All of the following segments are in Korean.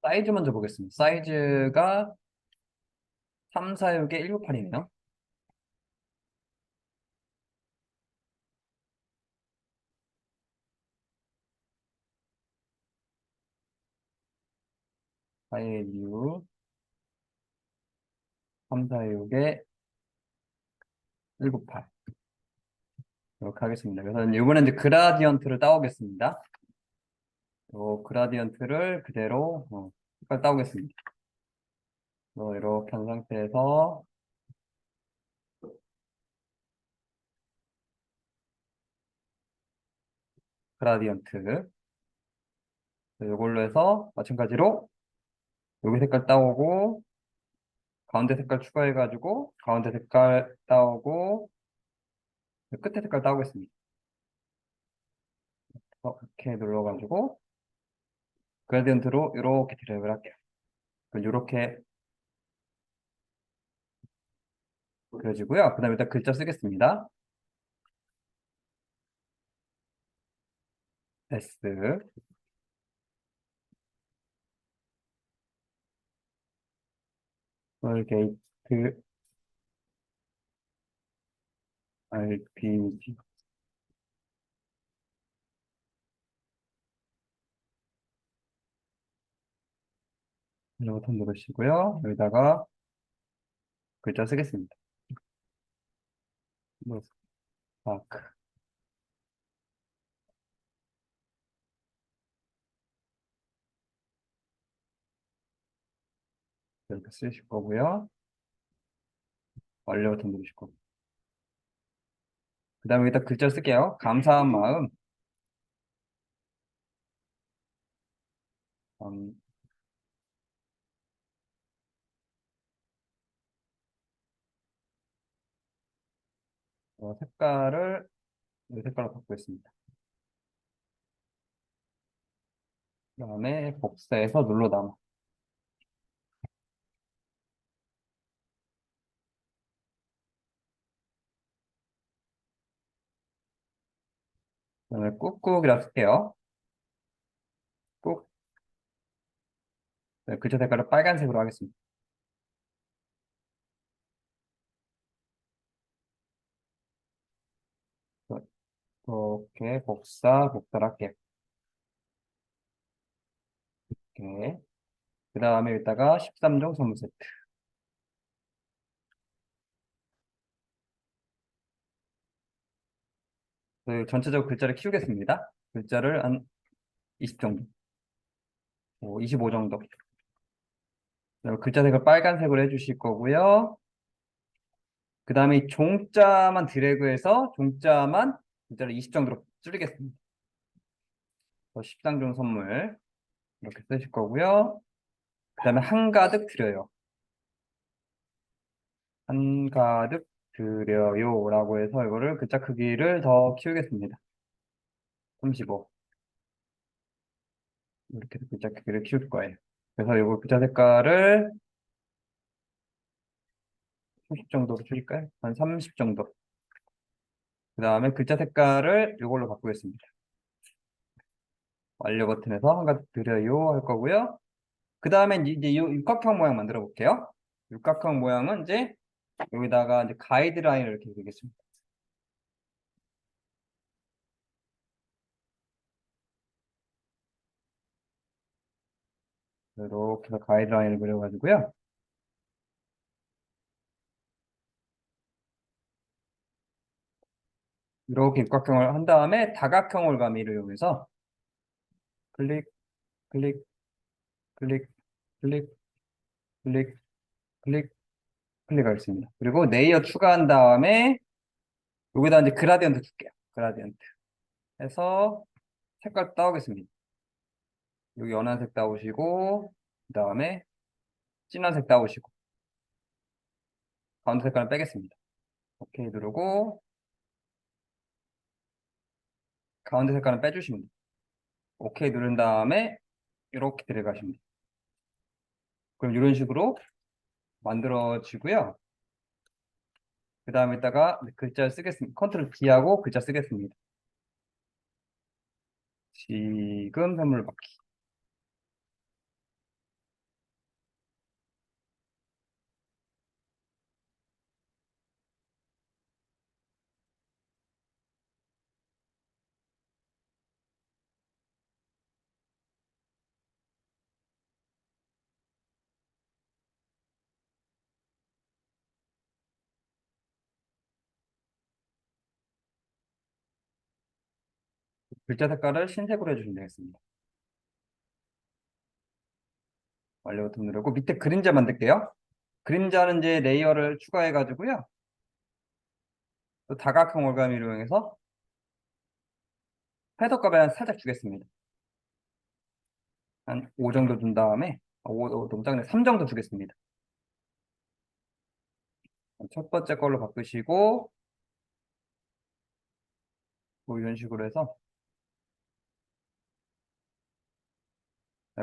사이즈 먼저 보겠습니다. 사이즈가 3, 4, 6에 198이네요. 사이즈 3, 4, 6에 198. 이렇게 하겠습니다. 그래서 이번엔 이제 그라디언트를 따오겠습니다. 요 그라디언트를 그대로 색깔 따오겠습니다. 이렇게 한 상태에서 그라디언트 이걸로 해서 마찬가지로 여기 색깔 따오고 가운데 색깔 추가해가지고 가운데 색깔 따오고 끝에 색깔 따오겠습니다. 이렇게 눌러가지고 그라디언트로 이렇게 드래그를 할게요. 이렇게 그려지고요. 그 다음에 일단 글자 쓰겠습니다. S 게이트 RPG 이런 버튼 누르시고요. 여기다가 글자 쓰겠습니다. 마크 이렇게 쓰실 거고요. 완료 버튼 누르실 거고. 그 다음에 여기다 글자 쓸게요. 감사한 마음. 음, 색깔을 이 색깔로 바꾸겠습니다. 그 다음에 복사해서 눌러 담아. 그 다음에 꾹꾹이라고 쓸게요. 꾹. 네, 글자 색깔을 빨간색으로 하겠습니다. 이렇게 복사를 할게요. 이렇게. 그 다음에 여기다가 13종 선물 세트. 전체적으로 글자를 키우겠습니다. 글자를 한 20 정도, 25 정도. 글자 색을 빨간색으로 해주실 거고요. 그 다음에 이 종자만 드래그해서 종자만 글자를 20 정도로 줄이겠습니다. 13종 선물 이렇게 쓰실 거고요. 그 다음에 한가득 드려요. 한가득 드려요 라고 해서 이거를 글자 크기를 더 키우겠습니다. 35 이렇게 해서 글자 크기를 키울 거예요. 그래서 이거 글자 색깔을 30 정도로 줄일까요? 한 30 정도. 그 다음에 글자 색깔을 이걸로 바꾸겠습니다. 완료 버튼에서 한가득 드려요 할 거고요. 그 다음에 이제 이 육각형 모양 만들어 볼게요. 육각형 모양은 이제 여기다가 이제 가이드라인을 이렇게 그리겠습니다. 이렇게 해서 가이드라인을 그려가지고요. 이렇게 육각형을 한 다음에 다각형 올가미를 이용해서 클릭, 클릭, 클릭, 클릭, 클릭, 클릭, 클릭하겠습니다. 그리고 레이어 추가한 다음에 여기다 이제 그라디언트 줄게요. 그라디언트 해서 색깔 따오겠습니다. 여기 연한색 따오시고 그 다음에 진한색 따오시고 가운데 색깔을 빼겠습니다. 오케이 누르고 가운데 색깔은 빼주시면 돼요. 오케이 누른 다음에 이렇게 들어가시면 돼요. 그럼 이런 식으로 만들어지고요. 그 다음에다가 글자를 쓰겠습니다. 컨트롤 D하고 글자 쓰겠습니다. 지금 선물 받기. 글자 색깔을 흰색으로 해주시면 되겠습니다. 완료 버튼 누르고 밑에 그림자 만들게요. 그림자는 이제 레이어를 추가해 가지고요. 또 다각형 올가미를 이용해서 헤더 값에 살짝 주겠습니다. 한 5 정도 준 다음에 5 너무 작네. 3 정도 주겠습니다. 첫 번째 걸로 바꾸시고 뭐 이런 식으로 해서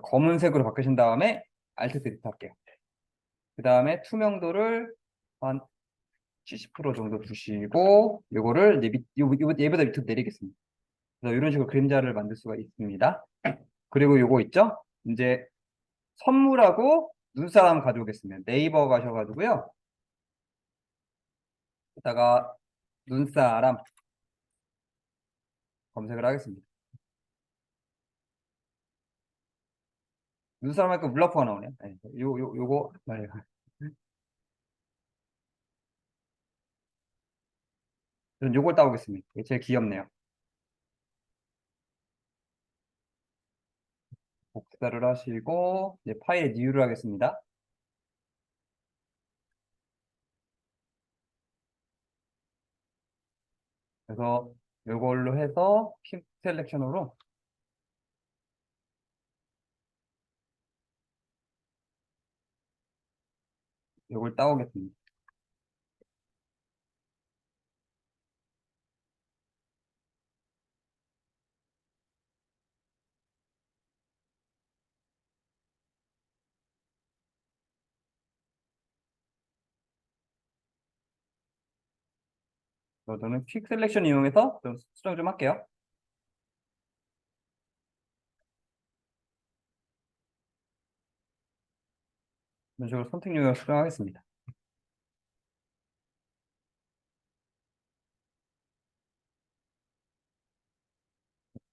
검은색으로 바꾸신 다음에 Alt 딜리트 할게요. 그 다음에 투명도를 한 70% 정도 두시고 요거를 이제 얘보다 밑으로 내리겠습니다. 그래서 이런 식으로 그림자를 만들 수가 있습니다. 그리고 요거 있죠? 이제 선물하고 눈사람 가져오겠습니다. 네이버 가셔가지고요. 이따가 눈사람 검색을 하겠습니다. 눈사람 하니까 물라프가 나오네요. 네, 요거 네. 저는 요걸 따오겠습니다. 이게 제일 귀엽네요. 복사를 하시고 이제 파일에 뉴를 하겠습니다. 그래서 요걸로 해서 퀵 셀렉션으로 요걸 따오겠습니다. 그래서 저는 퀵 셀렉션 이용해서 좀 수정 좀 할게요. 이런 식으로 선택용으로 수정하겠습니다.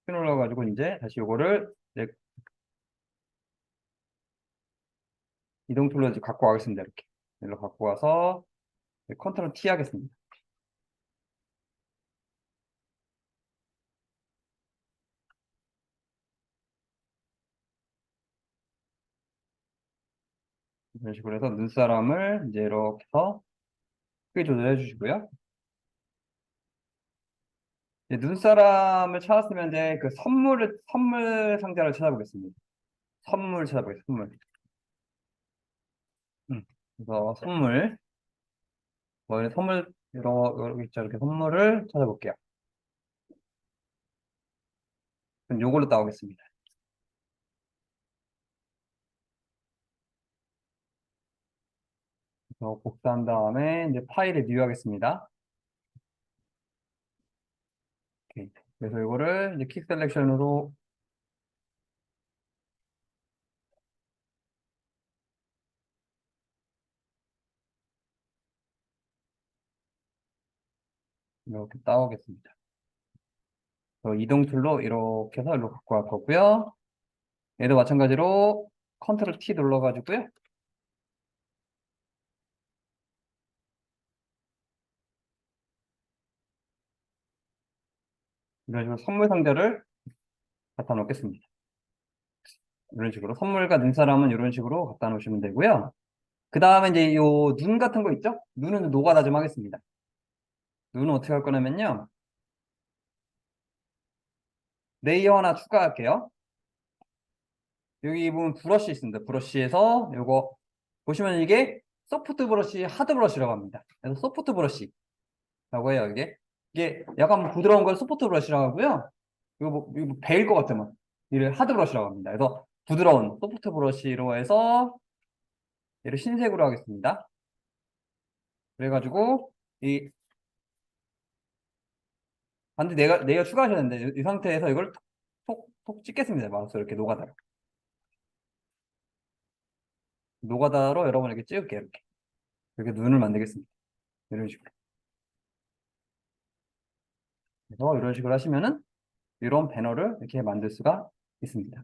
핀 올라가지고 이제 다시 요거를 이제 이동 툴로 이제 갖고 가겠습니다. 이렇게. 일로 갖고 와서 컨트롤 T 하겠습니다. 이런 식으로 해서 눈사람을 이제 이렇게 해서 크기 조절해 주시고요. 이제 눈사람을 찾았으면 이제 그 선물 상자를 찾아보겠습니다. 선물 찾아보겠습니다. 선물. 그래서 선물, 뭐 선물 여러 있죠. 이렇게 선물을 찾아볼게요. 그럼 요걸로 따오겠습니다. 그래서 복사한 다음에 이제 파일에 뉴 하겠습니다. 오케이. 그래서 이거를 이제 킥 셀렉션으로 이렇게 따오겠습니다. 이동 툴로 이렇게 해서 일로 갖고 갈 거고요. 얘도 마찬가지로 컨트롤 T 눌러가지고요. 이런 식으로 선물 상자를 갖다 놓겠습니다. 이런 식으로 선물과 눈사람은 이런 식으로 갖다 놓으시면 되고요. 그 다음에 이제 요 눈 같은 거 있죠? 눈은 노가다 좀 하겠습니다. 눈은 어떻게 할 거냐면요. 레이어 하나 추가할게요. 여기 보면 브러쉬 있습니다. 브러쉬에서 요거 보시면 이게 소프트 브러쉬, 하드 브러쉬라고 합니다. 그래서 소프트 브러쉬라고 해요. 이게 약간 부드러운 걸 소프트 브러쉬라고 하고요. 이거 뭐 베일 것 같으면 이를 하드 브러쉬라고 합니다. 그래서 부드러운 소프트 브러쉬로 해서 얘를 흰색으로 하겠습니다. 그래가지고 이 반대 내가 추가하셔야 되는데 이 상태에서 이걸 톡 찍겠습니다. 마우스 이렇게 노가다로 여러분 이렇게 찍을게요. 이렇게 눈을 만들겠습니다. 이런 식으로. 그래서 이런 식으로 하시면은 이런 배너를 이렇게 만들 수가 있습니다.